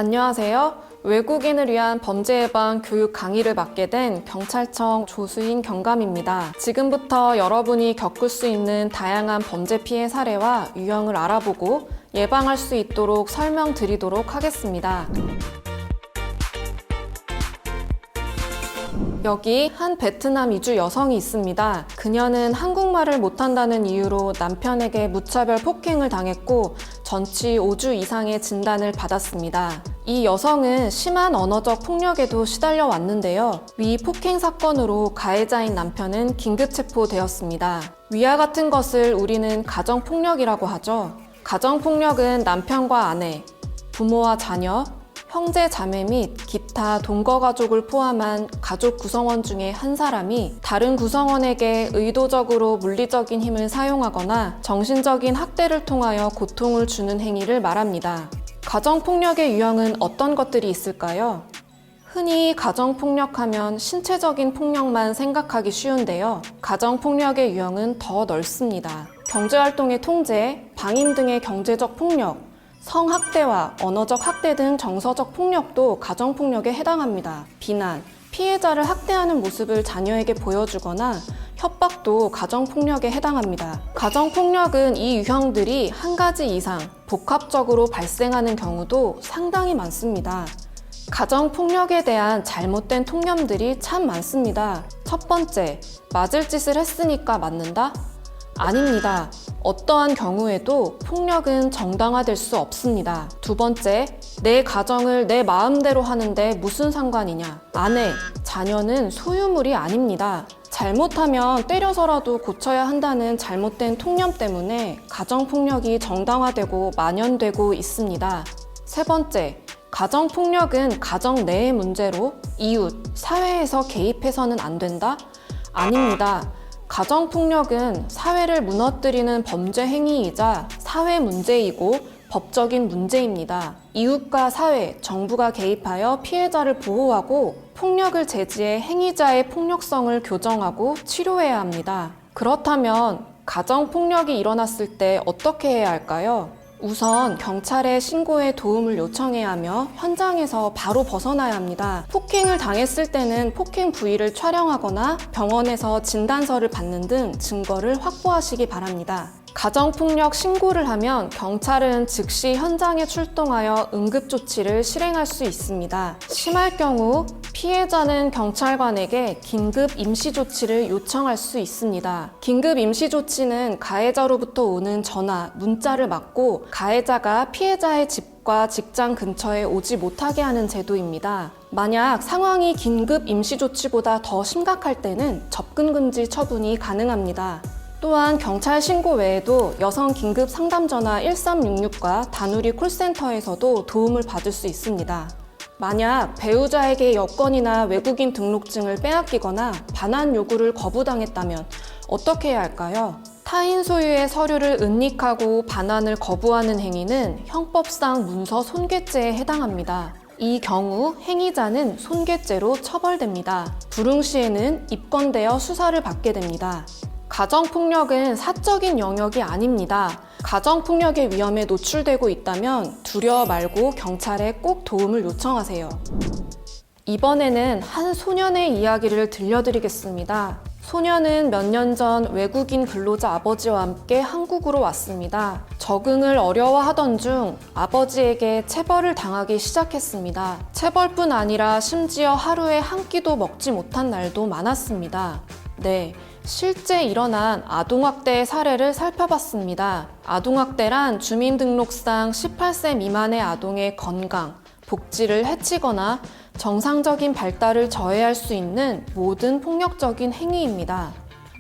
안녕하세요. 외국인을 위한 범죄 예방 교육 강의를 맡게 된 경찰청 조수인 경감입니다. 지금부터 여러분이 겪을 수 있는 다양한 범죄 피해 사례와 유형을 알아보고 예방할 수 있도록 설명드리도록 하겠습니다. 여기 한 베트남 이주 여성이 있습니다. 그녀는 한국말을 못한다는 이유로 남편에게 무차별 폭행을 당했고 전치 5주 이상의 진단을 받았습니다. 이 여성은 심한 언어적 폭력에도 시달려 왔는데요. 위 폭행 사건으로 가해자인 남편은 긴급 체포되었습니다. 위와 같은 것을 우리는 가정폭력이라고 하죠. 가정폭력은 남편과 아내, 부모와 자녀, 형제, 자매 및 기타 동거 가족을 포함한 가족 구성원 중에 한 사람이 다른 구성원에게 의도적으로 물리적인 힘을 사용하거나 정신적인 학대를 통하여 고통을 주는 행위를 말합니다. 가정폭력의 유형은 어떤 것들이 있을까요? 흔히 가정폭력하면 신체적인 폭력만 생각하기 쉬운데요. 가정폭력의 유형은 더 넓습니다. 경제활동의 통제, 방임 등의 경제적 폭력, 성학대와 언어적 학대 등 정서적 폭력도 가정폭력에 해당합니다. 비난, 피해자를 학대하는 모습을 자녀에게 보여주거나 협박도 가정폭력에 해당합니다. 가정폭력은 이 유형들이 한 가지 이상 복합적으로 발생하는 경우도 상당히 많습니다. 가정폭력에 대한 잘못된 통념들이 참 많습니다. 첫 번째, 맞을 짓을 했으니까 맞는다? 아닙니다. 어떠한 경우에도 폭력은 정당화될 수 없습니다. 두 번째, 내 가정을 내 마음대로 하는데 무슨 상관이냐? 아내, 자녀는 소유물이 아닙니다. 잘못하면 때려서라도 고쳐야 한다는 잘못된 통념 때문에 가정폭력이 정당화되고 만연되고 있습니다. 세 번째, 가정폭력은 가정 내의 문제로 이웃, 사회에서 개입해서는 안 된다? 아닙니다. 가정폭력은 사회를 무너뜨리는 범죄 행위이자 사회 문제이고 법적인 문제입니다. 이웃과 사회, 정부가 개입하여 피해자를 보호하고 폭력을 제지해 행위자의 폭력성을 교정하고 치료해야 합니다. 그렇다면 가정폭력이 일어났을 때 어떻게 해야 할까요? 우선 경찰에 신고해 도움을 요청해야 하며 현장에서 바로 벗어나야 합니다. 폭행을 당했을 때는 폭행 부위를 촬영하거나 병원에서 진단서를 받는 등 증거를 확보하시기 바랍니다. 가정폭력 신고를 하면 경찰은 즉시 현장에 출동하여 응급조치를 실행할 수 있습니다. 심할 경우 피해자는 경찰관에게 긴급 임시조치를 요청할 수 있습니다. 긴급 임시조치는 가해자로부터 오는 전화, 문자를 막고 가해자가 피해자의 집과 직장 근처에 오지 못하게 하는 제도입니다. 만약 상황이 긴급 임시조치보다 더 심각할 때는 접근금지 처분이 가능합니다. 또한 경찰 신고 외에도 여성 긴급 상담 전화 1366과 다누리 콜센터에서도 도움을 받을 수 있습니다. 만약 배우자에게 여권이나 외국인 등록증을 빼앗기거나 반환 요구를 거부당했다면 어떻게 해야 할까요? 타인 소유의 서류를 은닉하고 반환을 거부하는 행위는 형법상 문서 손괴죄에 해당합니다. 이 경우 행위자는 손괴죄로 처벌됩니다. 불응 시에는 입건되어 수사를 받게 됩니다. 가정폭력은 사적인 영역이 아닙니다. 가정폭력의 위험에 노출되고 있다면 두려워 말고 경찰에 꼭 도움을 요청하세요. 이번에는 한 소년의 이야기를 들려드리겠습니다. 소년은 몇 년 전 외국인 근로자 아버지와 함께 한국으로 왔습니다. 적응을 어려워하던 중 아버지에게 체벌을 당하기 시작했습니다. 체벌뿐 아니라 심지어 하루에 한 끼도 먹지 못한 날도 많았습니다. 네, 실제 일어난 아동학대의 사례를 살펴봤습니다. 아동학대란 주민등록상 18세 미만의 아동의 건강, 복지를 해치거나 정상적인 발달을 저해할 수 있는 모든 폭력적인 행위입니다.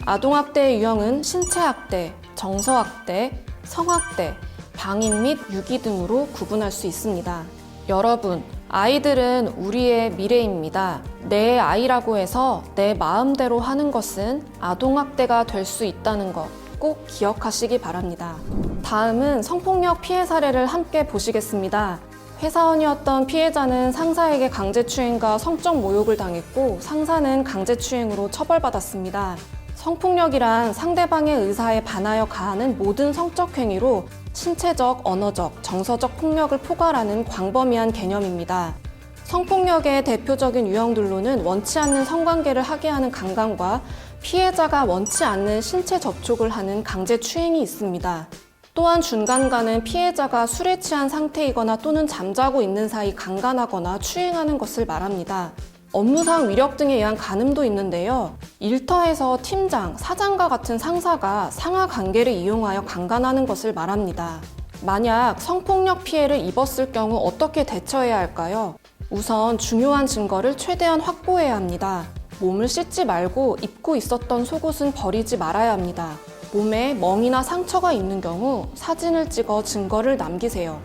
아동학대의 유형은 신체학대, 정서학대, 성학대, 방임 및 유기 등으로 구분할 수 있습니다. 여러분, 아이들은 우리의 미래입니다. 내 아이라고 해서 내 마음대로 하는 것은 아동학대가 될 수 있다는 것 꼭 기억하시기 바랍니다. 다음은 성폭력 피해 사례를 함께 보시겠습니다. 회사원이었던 피해자는 상사에게 강제추행과 성적 모욕을 당했고 상사는 강제추행으로 처벌받았습니다. 성폭력이란 상대방의 의사에 반하여 가하는 모든 성적 행위로 신체적, 언어적, 정서적 폭력을 포괄하는 광범위한 개념입니다. 성폭력의 대표적인 유형들로는 원치 않는 성관계를 하게 하는 강간과 피해자가 원치 않는 신체 접촉을 하는 강제 추행이 있습니다. 또한 준강간은 피해자가 술에 취한 상태이거나 또는 잠자고 있는 사이 강간하거나 추행하는 것을 말합니다. 업무상 위력 등에 의한 간음도 있는데요. 일터에서 팀장, 사장과 같은 상사가 상하 관계를 이용하여 강간하는 것을 말합니다. 만약 성폭력 피해를 입었을 경우 어떻게 대처해야 할까요? 우선 중요한 증거를 최대한 확보해야 합니다. 몸을 씻지 말고 입고 있었던 속옷은 버리지 말아야 합니다. 몸에 멍이나 상처가 있는 경우 사진을 찍어 증거를 남기세요.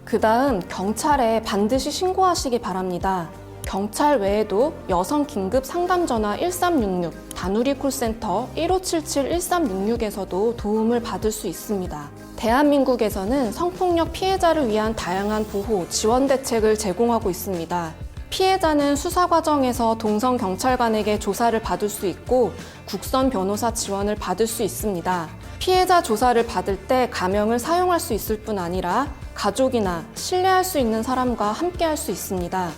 그 다음 경찰에 반드시 신고하시기 바랍니다. 경찰 외에도 여성 긴급 상담 전화 1366, 다누리 콜센터 1577-1366에서도 도움을 받을 수 있습니다. 대한민국에서는 성폭력 피해자를 위한 다양한 보호, 지원 대책을 제공하고 있습니다. 피해자는 수사 과정에서 동성 경찰관에게 조사를 받을 수 있고 국선 변호사 지원을 받을 수 있습니다. 피해자 조사를 받을 때 가명을 사용할 수 있을 뿐 아니라 가족이나 신뢰할 수 있는 사람과 함께 할 수 있습니다.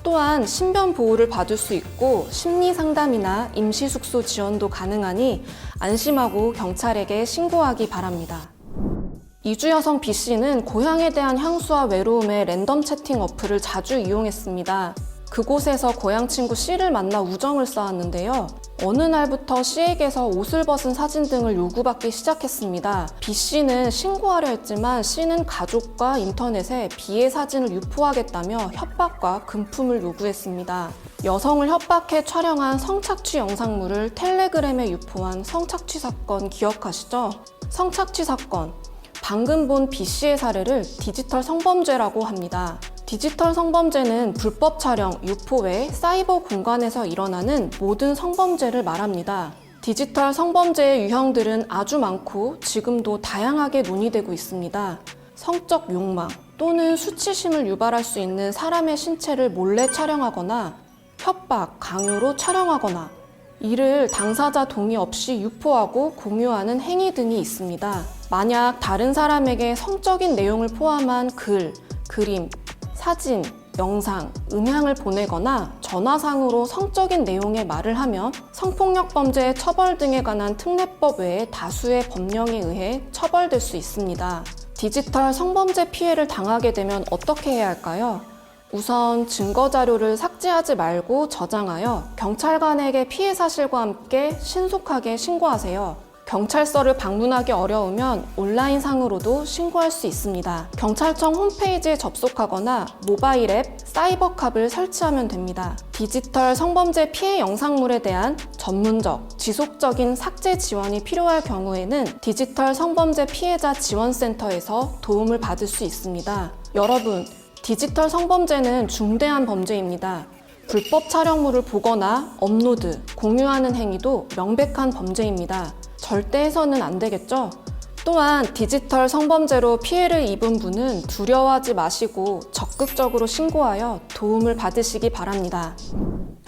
또한 신변 보호를 받을 수 있고 심리 상담이나 임시 숙소 지원도 가능하니 안심하고 경찰에게 신고하기 바랍니다. 이주 여성 B씨는 고향에 대한 향수와 외로움에 랜덤 채팅 어플을 자주 이용했습니다. 그곳에서 고향 친구 C를 만나 우정을 쌓았는데요. 어느 날부터 C에게서 옷을 벗은 사진 등을 요구받기 시작했습니다. B씨는 신고하려 했지만 C는 가족과 인터넷에 B의 사진을 유포하겠다며 협박과 금품을 요구했습니다. 여성을 협박해 촬영한 성착취 영상물을 텔레그램에 유포한 성착취 사건 기억하시죠? 성착취 사건. 방금 본 B씨의 사례를 디지털 성범죄라고 합니다. 디지털 성범죄는 불법 촬영, 유포 외 사이버 공간에서 일어나는 모든 성범죄를 말합니다. 디지털 성범죄의 유형들은 아주 많고 지금도 다양하게 논의되고 있습니다. 성적 욕망 또는 수치심을 유발할 수 있는 사람의 신체를 몰래 촬영하거나 협박, 강요로 촬영하거나 이를 당사자 동의 없이 유포하고 공유하는 행위 등이 있습니다. 만약 다른 사람에게 성적인 내용을 포함한 글, 그림, 사진, 영상, 음향을 보내거나 전화상으로 성적인 내용의 말을 하면 성폭력 범죄 처벌 등에 관한 특례법 외에 다수의 법령에 의해 처벌될 수 있습니다. 디지털 성범죄 피해를 당하게 되면 어떻게 해야 할까요? 우선 증거 자료를 삭제하지 말고 저장하여 경찰관에게 피해 사실과 함께 신속하게 신고하세요. 경찰서를 방문하기 어려우면 온라인상으로도 신고할 수 있습니다. 경찰청 홈페이지에 접속하거나 모바일 앱 사이버캅을 설치하면 됩니다. 디지털 성범죄 피해 영상물에 대한 전문적, 지속적인 삭제 지원이 필요할 경우에는 디지털 성범죄 피해자 지원센터에서 도움을 받을 수 있습니다. 여러분, 디지털 성범죄는 중대한 범죄입니다. 불법 촬영물을 보거나 업로드, 공유하는 행위도 명백한 범죄입니다. 절대 해서는 안 되겠죠? 또한 디지털 성범죄로 피해를 입은 분은 두려워하지 마시고 적극적으로 신고하여 도움을 받으시기 바랍니다.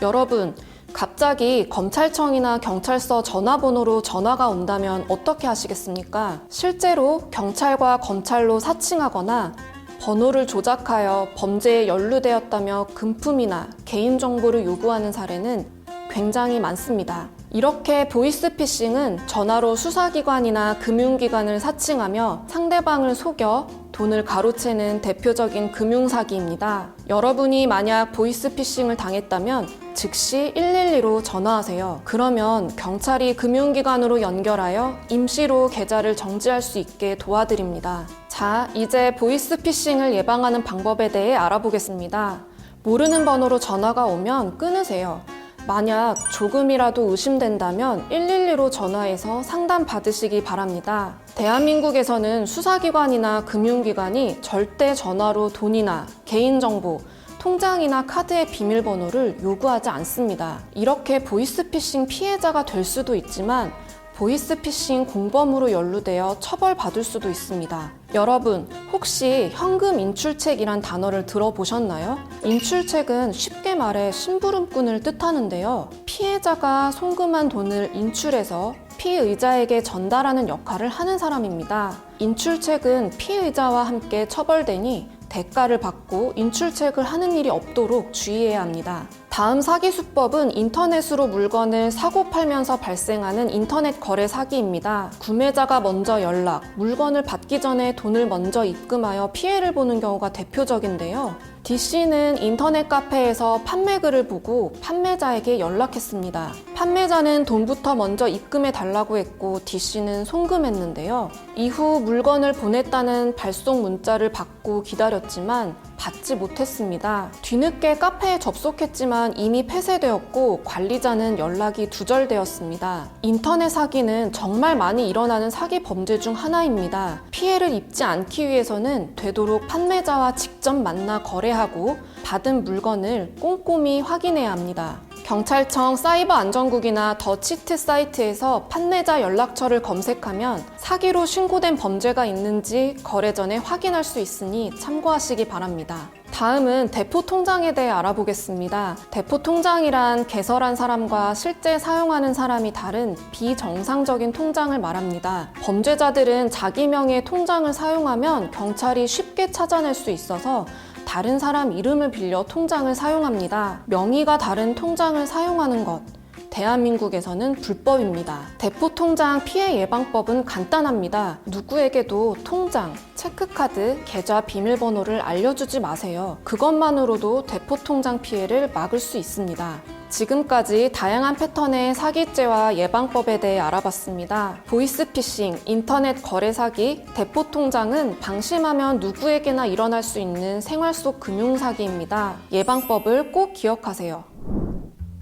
여러분, 갑자기 검찰청이나 경찰서 전화번호로 전화가 온다면 어떻게 하시겠습니까? 실제로 경찰과 검찰로 사칭하거나 번호를 조작하여 범죄에 연루되었다며 금품이나 개인정보를 요구하는 사례는 굉장히 많습니다. 이렇게 보이스피싱은 전화로 수사기관이나 금융기관을 사칭하며 상대방을 속여 돈을 가로채는 대표적인 금융사기입니다. 여러분이 만약 보이스피싱을 당했다면 즉시 112로 전화하세요. 그러면 경찰이 금융기관으로 연결하여 임시로 계좌를 정지할 수 있게 도와드립니다. 자, 이제 보이스피싱을 예방하는 방법에 대해 알아보겠습니다. 모르는 번호로 전화가 오면 끊으세요. 만약 조금이라도 의심된다면 112로 전화해서 상담 받으시기 바랍니다. 대한민국에서는 수사기관이나 금융기관이 절대 전화로 돈이나 개인정보, 통장이나 카드의 비밀번호를 요구하지 않습니다. 이렇게 보이스피싱 피해자가 될 수도 있지만 보이스피싱 공범으로 연루되어 처벌받을 수도 있습니다. 여러분, 혹시 현금 인출책이란 단어를 들어보셨나요? 인출책은 쉽게 말해 심부름꾼을 뜻하는데요. 피해자가 송금한 돈을 인출해서 피의자에게 전달하는 역할을 하는 사람입니다. 인출책은 피의자와 함께 처벌되니 대가를 받고 인출책을 하는 일이 없도록 주의해야 합니다. 다음 사기 수법은 인터넷으로 물건을 사고 팔면서 발생하는 인터넷 거래 사기입니다. 구매자가 먼저 연락, 물건을 받기 전에 돈을 먼저 입금하여 피해를 보는 경우가 대표적인데요. D씨는 인터넷 카페에서 판매글을 보고 판매자에게 연락했습니다. 판매자는 돈부터 먼저 입금해 달라고 했고 D씨는 송금했는데요. 이후 물건을 보냈다는 발송 문자를 받고 기다렸지만 받지 못했습니다. 뒤늦게 카페에 접속했지만 이미 폐쇄되었고 관리자는 연락이 두절되었습니다. 인터넷 사기는 정말 많이 일어나는 사기 범죄 중 하나입니다. 피해를 입지 않기 위해서는 되도록 판매자와 직접 만나 거래하고 받은 물건을 꼼꼼히 확인해야 합니다. 경찰청 사이버 안전국이나 더치트 사이트에서 판매자 연락처를 검색하면 사기로 신고된 범죄가 있는지 거래 전에 확인할 수 있으니 참고하시기 바랍니다. 다음은 대포 통장에 대해 알아보겠습니다. 대포 통장이란 개설한 사람과 실제 사용하는 사람이 다른 비정상적인 통장을 말합니다. 범죄자들은 자기 명의의 통장을 사용하면 경찰이 쉽게 찾아낼 수 있어서 다른 사람 이름을 빌려 통장을 사용합니다. 명의가 다른 통장을 사용하는 것, 대한민국에서는 불법입니다. 대포 통장 피해 예방법은 간단합니다. 누구에게도 통장, 체크카드, 계좌 비밀번호를 알려주지 마세요. 그것만으로도 대포 통장 피해를 막을 수 있습니다. 지금까지 다양한 패턴의 사기죄와 예방법에 대해 알아봤습니다. 보이스피싱, 인터넷 거래 사기, 대포 통장은 방심하면 누구에게나 일어날 수 있는 생활 속 금융사기입니다. 예방법을 꼭 기억하세요.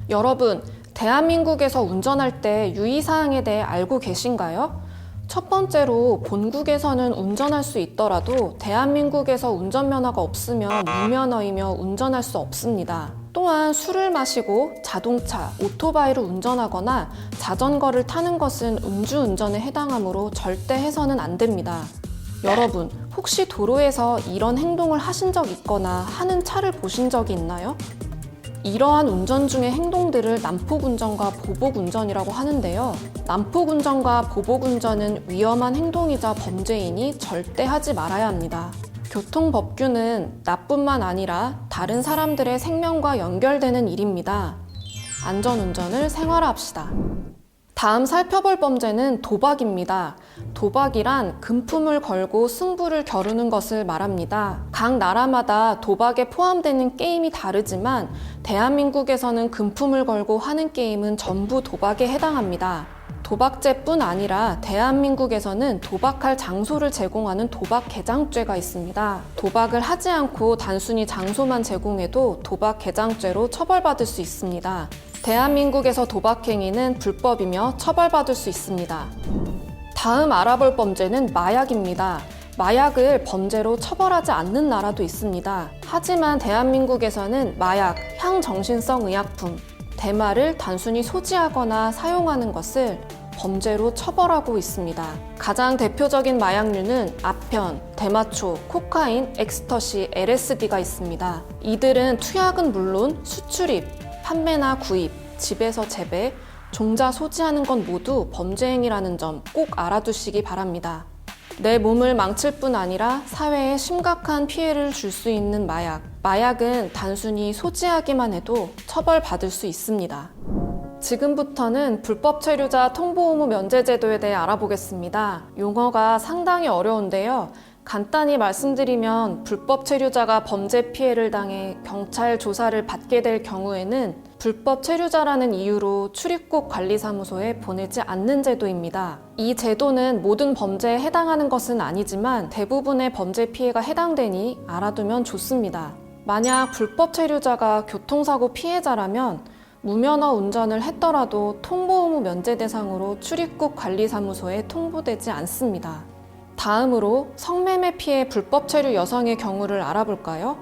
여러분, 대한민국에서 운전할 때 유의사항에 대해 알고 계신가요? 첫 번째로 본국에서는 운전할 수 있더라도 대한민국에서 운전면허가 없으면 무면허이며 운전할 수 없습니다. 또한 술을 마시고 자동차, 오토바이를 운전하거나 자전거를 타는 것은 음주운전에 해당하므로 절대 해서는 안 됩니다. 여러분, 혹시 도로에서 이런 행동을 하신 적 있거나 하는 차를 보신 적이 있나요? 이러한 운전 중의 행동들을 난폭운전과 보복운전이라고 하는데요. 난폭운전과 보복운전은 위험한 행동이자 범죄이니 절대 하지 말아야 합니다. 교통법규는 나뿐만 아니라 다른 사람들의 생명과 연결되는 일입니다. 안전운전을 생활화합시다. 다음 살펴볼 범죄는 도박입니다. 도박이란 금품을 걸고 승부를 겨루는 것을 말합니다. 각 나라마다 도박에 포함되는 게임이 다르지만 대한민국에서는 금품을 걸고 하는 게임은 전부 도박에 해당합니다. 도박죄뿐 아니라 대한민국에서는 도박할 장소를 제공하는 도박 개장죄가 있습니다. 도박을 하지 않고 단순히 장소만 제공해도 도박 개장죄로 처벌받을 수 있습니다. 대한민국에서 도박 행위는 불법이며 처벌받을 수 있습니다. 다음 알아볼 범죄는 마약입니다. 마약을 범죄로 처벌하지 않는 나라도 있습니다. 하지만 대한민국에서는 마약, 향정신성 의약품, 대마를 단순히 소지하거나 사용하는 것을 범죄로 처벌하고 있습니다. 가장 대표적인 마약류는 아편, 대마초, 코카인, 엑스터시, LSD가 있습니다. 이들은 투약은 물론 수출입, 판매나 구입, 집에서 재배, 종자 소지하는 건 모두 범죄 행위라는 점 꼭 알아두시기 바랍니다. 내 몸을 망칠 뿐 아니라 사회에 심각한 피해를 줄 수 있는 마약. 마약은 단순히 소지하기만 해도 처벌받을 수 있습니다. 지금부터는 불법 체류자 통보 의무 면제 제도에 대해 알아보겠습니다. 용어가 상당히 어려운데요. 간단히 말씀드리면 불법 체류자가 범죄 피해를 당해 경찰 조사를 받게 될 경우에는 불법 체류자라는 이유로 출입국 관리사무소에 보내지 않는 제도입니다. 이 제도는 모든 범죄에 해당하는 것은 아니지만 대부분의 범죄 피해가 해당되니 알아두면 좋습니다. 만약 불법 체류자가 교통사고 피해자라면 무면허 운전을 했더라도 통보 의무 면제 대상으로 출입국 관리사무소에 통보되지 않습니다. 다음으로 성매매 피해 불법 체류 여성의 경우를 알아볼까요?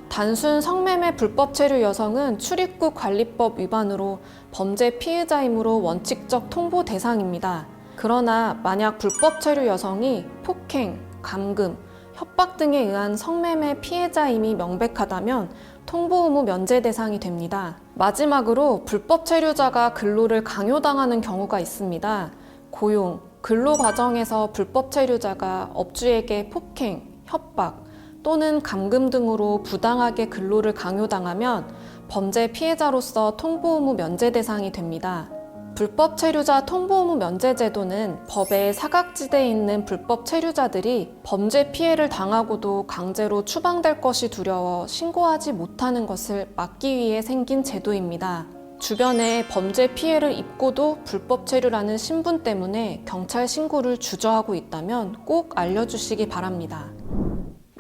단순 성매매 불법 체류 여성은 출입국 관리법 위반으로 범죄 피해자이므로 원칙적 통보 대상입니다. 그러나 만약 불법 체류 여성이 폭행, 감금, 협박 등에 의한 성매매 피해자임이 명백하다면 통보 의무 면제 대상이 됩니다. 마지막으로 불법 체류자가 근로를 강요당하는 경우가 있습니다. 고용, 근로 과정에서 불법 체류자가 업주에게 폭행, 협박 또는 감금 등으로 부당하게 근로를 강요당하면 범죄 피해자로서 통보 의무 면제 대상이 됩니다. 불법 체류자 통보 의무 면제 제도는 법의 사각지대에 있는 불법 체류자들이 범죄 피해를 당하고도 강제로 추방될 것이 두려워 신고하지 못하는 것을 막기 위해 생긴 제도입니다. 주변에 범죄 피해를 입고도 불법 체류라는 신분 때문에 경찰 신고를 주저하고 있다면 꼭 알려주시기 바랍니다.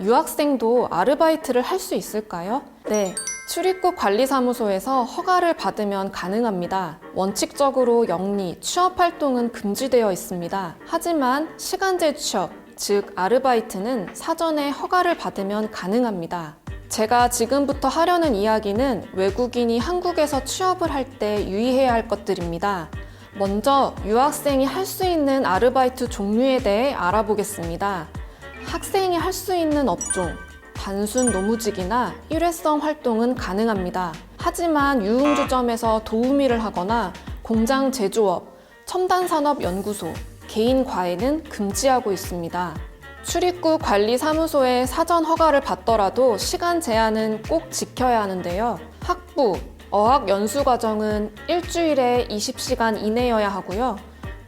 유학생도 아르바이트를 할 수 있을까요? 네. 출입국 관리사무소에서 허가를 받으면 가능합니다. 원칙적으로 영리, 취업 활동은 금지되어 있습니다. 하지만 시간제 취업, 즉 아르바이트는 사전에 허가를 받으면 가능합니다. 제가 지금부터 하려는 이야기는 외국인이 한국에서 취업을 할 때 유의해야 할 것들입니다. 먼저 유학생이 할 수 있는 아르바이트 종류에 대해 알아보겠습니다. 학생이 할 수 있는 업종, 단순 노무직이나 일회성 활동은 가능합니다. 하지만 유흥주점에서 도우미를 하거나 공장 제조업, 첨단산업연구소, 개인 과외는 금지하고 있습니다. 출입국 관리사무소에 사전 허가를 받더라도 시간 제한은 꼭 지켜야 하는데요. 학부, 어학 연수과정은 일주일에 20시간 이내여야 하고요.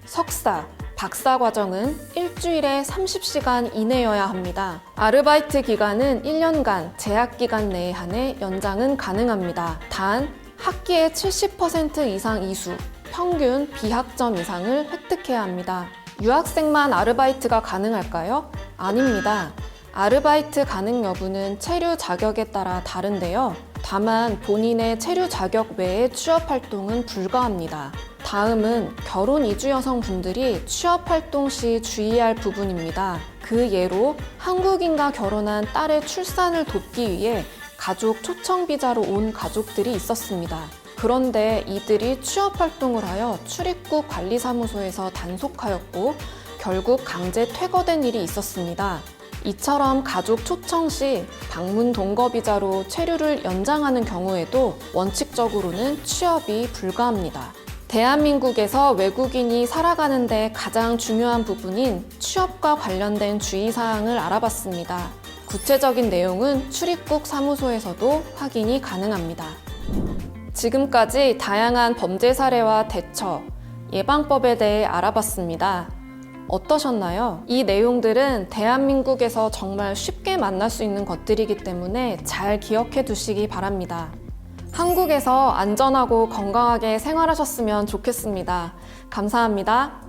석사, 박사 과정은 일주일에 30시간 이내여야 합니다. 아르바이트 기간은 1년간 재학 기간 내에 한해 연장은 가능합니다. 단 학기에 70% 이상 이수, 평균 B학점 이상을 획득해야 합니다. 유학생만 아르바이트가 가능할까요? 아닙니다. 아르바이트 가능 여부는 체류 자격에 따라 다른데요. 다만 본인의 체류 자격 외의 취업 활동은 불가합니다. 다음은 결혼 이주 여성분들이 취업 활동 시 주의할 부분입니다. 그 예로 한국인과 결혼한 딸의 출산을 돕기 위해 가족 초청 비자로 온 가족들이 있었습니다. 그런데 이들이 취업 활동을 하여 출입국 관리사무소에서 단속하였고 결국 강제 퇴거된 일이 있었습니다. 이처럼 가족 초청 시 방문 동거 비자로 체류를 연장하는 경우에도 원칙적으로는 취업이 불가합니다. 대한민국에서 외국인이 살아가는 데 가장 중요한 부분인 취업과 관련된 주의사항을 알아봤습니다. 구체적인 내용은 출입국 사무소에서도 확인이 가능합니다. 지금까지 다양한 범죄 사례와 대처, 예방법에 대해 알아봤습니다. 어떠셨나요? 이 내용들은 대한민국에서 정말 쉽게 만날 수 있는 것들이기 때문에 잘 기억해 두시기 바랍니다. 한국에서 안전하고 건강하게 생활하셨으면 좋겠습니다. 감사합니다.